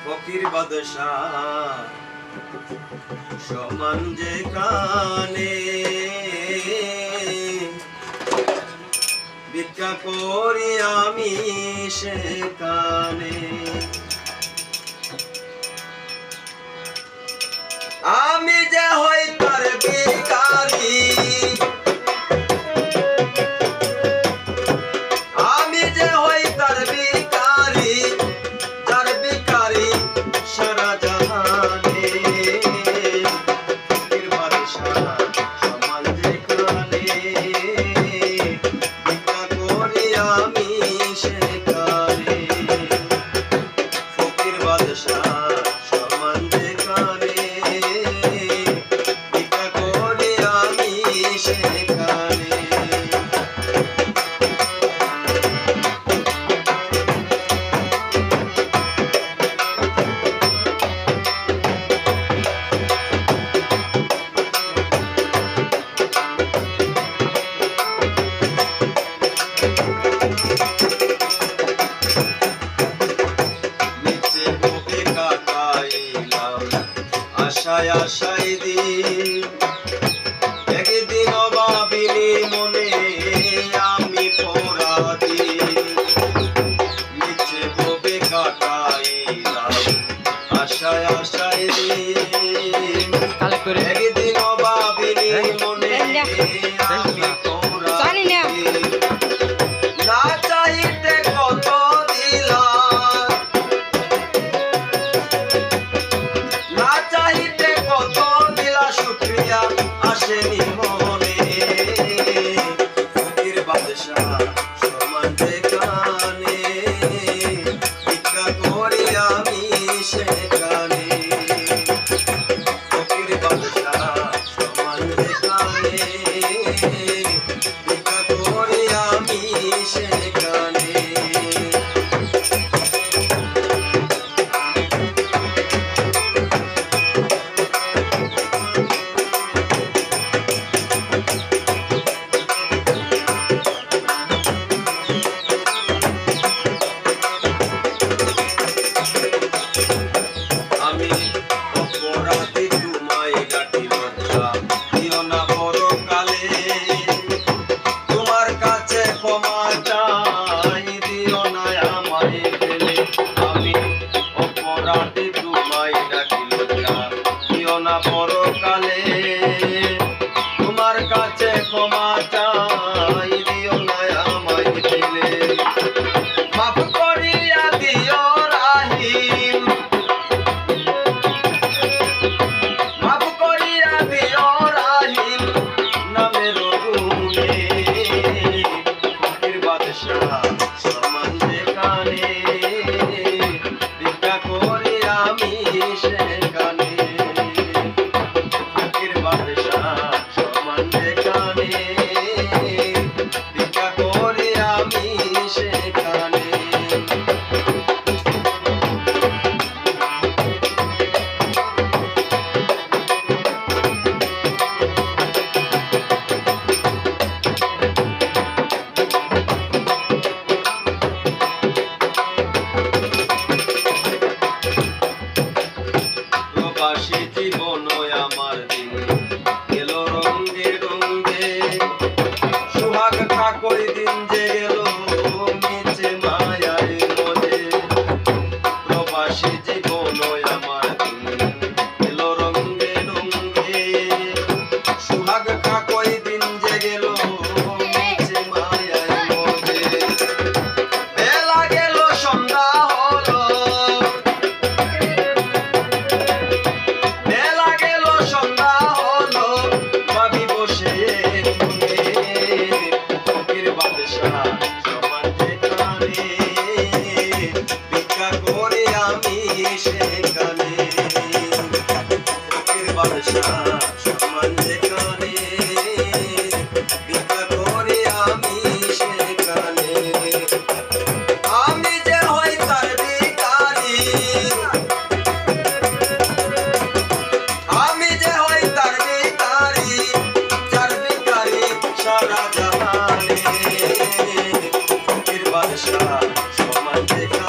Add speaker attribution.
Speaker 1: ফকির বাদশাহ সমান যেখানে ভিক্ষা করি আমি সেখানে আমি যে হই তার ভিখারি আমি যে হই তার ভিখারি যার ভিখারি সারা জাহানে ফকির বাদশাহ সমান যেখানে ভিক্ষা করি আমি সেখানে ফকির বাদশাহ সমান যেখানে ভিক্ষা করি আমি সেখানে আশায় আশায় দিন একদিন ভাবিনি মনে আমি পরাধীন নিচে ভবে কাটাইলাম আশায় আশায় দিন একদিন ভাবিনি মনে আমি পরাধীন না চাইতে কত দিলাম না চাইতে কত দিলা শুকরিয়া আসেনি মনে ফকির বাদশাহ সমান যেখানে ভিক্ষা করি আমি সেখানে ফকির বাদশাহ সমান যেখানে ভিক্ষা করি আমি সেখানে আমি অপরাধী তোমায় ডাকি লজ্জা দিও না পরকালে তোমার কাছে ক্ষমা চাই দিও না আমায় ফেলে আমি অপরাধী তোমায় ডাকি লজ্জা দিও না পরকালে তোমার কাছে ক্ষমা চাই দিও না আমায় ফেলে মাফ করিয়া দিও রাহিম মাফ করিয়া দিও রাহিম নামের গুণে ফকির বাদশাহ সমান যেখানে ভিক্ষা করি আমি সেখানে ফকির বাদশাহ সমান যেখানে ভিক্ষা করি আমি সেখানে প্রবাসী জীবন আমার দিন গেল রঙ্গে রঙ্গে সুহাগ ঠাকুর দিন যে গেল নিচে মায়ার মধ্যে প্রবাসী জীবন আমার দিন গেল রঙ্গে রঙ্গে সুহাগ ঠাকুর দিন যে গেল নিচে মায়ার মধ্যে বেলা গেল সন্ধ্যা হলো বেলা গেল সন্ধ্যা হলো ভাবি বসে মনে ফকির বাদশাহ সমান যেখানে ভিক্ষা করে আমি সেখানে ফকির বাদশাহ সমান যেখানে ভিক্ষা করে আমি সেখানে আমি যে হই তার ভিখারি আমি যে হই তার ভিখারি যার ভিখারি সারা জাহানে ফকির বাদশাহ ভালোবাসা সমান যেখানে